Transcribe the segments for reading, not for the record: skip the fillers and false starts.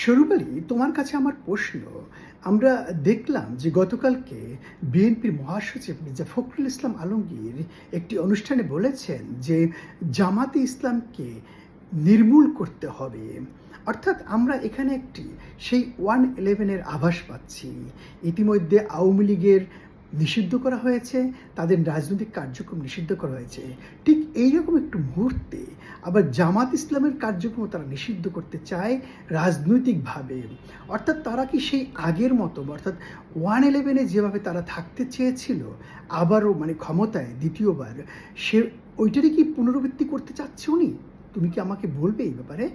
শরীফ আলী, তোমার কাছে আমার প্রশ্ন। আমরা দেখলাম যে গতকালকে বিএনপির মহাসচিব মির্জা ফখরুল ইসলাম আলমগীর একটি অনুষ্ঠানে বলেছেন যে জামাতে ইসলামকে নির্মূল করতে হবে। অর্থাৎ আমরা এখানে একটি সেই 111-এর আভাস পাচ্ছি। ইতিমধ্যে আওয়ামী লীগের নিষিদ্ধ করা হয়েছে, তাদের রাজনৈতিক কার্যক্রম নিষিদ্ধ করা হয়েছে। ঠিক এইরকম একটু মুহূর্তে আবার জামাত ইসলামের কার্যক্রম তারা নিষিদ্ধ করতে চায় রাজনৈতিকভাবে। অর্থাৎ তারা কি সেই আগের মতো, অর্থাৎ 111-এ যেভাবে তারা থাকতে চেয়েছিল আবারও ক্ষমতায় দ্বিতীয়বার, সে ওইটারই কি পুনরাবৃত্তি করতে চাচ্ছে উনি? তুমি কি আমাকে বলবে এই ব্যাপারে?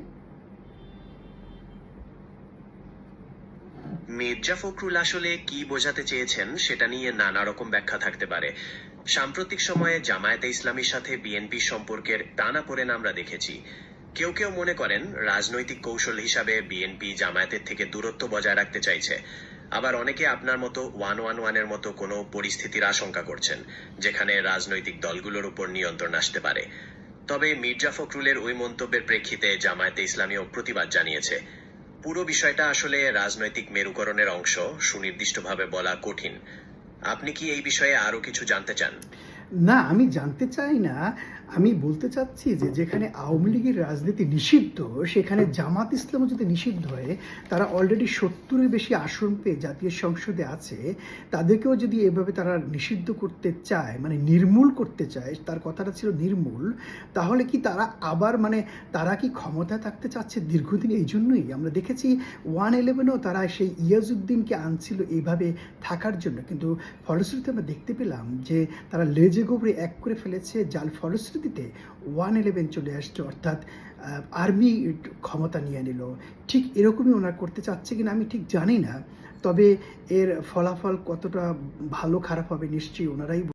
মির্জা ফখরুল আসলে কি বোঝাতে চেয়েছেন সেটা নিয়ে নানা রকম ব্যাখ্যা থাকতে পারে। সাম্প্রতিক সময়ে জামায়াতে ইসলামীর সাথে বিএনপির সম্পর্কের টানাপোড়েন আমরা দেখেছি। কেউ কেউ মনে করেন রাজনৈতিক কৌশল হিসাবে বিএনপি জামায়াতের থেকে দূরত্ব বজায় রাখতে চাইছে। আবার অনেকে আপনার মতো 111-এর মতো কোনো পরিস্থিতির আশঙ্কা করছেন, যেখানে রাজনৈতিক দলগুলোর উপর নিয়ন্ত্রণ আসতে পারে। তবে মির্জা ফখরুলের ওই মন্তব্যের প্রেক্ষিতে জামায়াতে ইসলামীও প্রতিবাদ জানিয়েছে। পুরো বিষয়টা আসলে রাজনৈতিক মেরুকরণের অংশ, সুনির্দিষ্টভাবে বলা কঠিন। আপনি কি এই বিষয়ে আরো কিছু জানতে চান? না, আমি জানতে চাই না। আমি বলতে চাচ্ছি যে যেখানে আওয়ামী লীগের রাজনীতি নিষিদ্ধ, সেখানে জামাত ইসলামও যদি নিষিদ্ধ হয়, তারা অলরেডি 70-এর বেশি আসন পেয়ে জাতীয় সংসদে আছে, তাদেরকেও যদি এভাবে তারা নিষিদ্ধ করতে চায়, নির্মূল করতে চায়, তার কথাটা ছিল নির্মূল, তাহলে কি তারা আবার তারা কি ক্ষমতায় থাকতে চাচ্ছে দীর্ঘদিন? এই জন্যই আমরা দেখেছি 111-এও তারা সেই ইয়াজউদ্দিনকে আনছিল এইভাবে থাকার জন্য, কিন্তু ফলশ্রুতিতে আমরা দেখতে পেলাম যে তারা লেজে গোবরে এক করে ফেলেছে, যার ফলশ্রুতিতে 111 চলে আসছে, অর্থাৎ আর্মি ক্ষমতা নিয়ে নিল। ঠিক এরকমই ওনারা করতে চাচ্ছে কিনা আমি ঠিক জানি না, তবে এর ফলাফল কতটা ভালো খারাপ হবে নিশ্চয়ই ওনারাই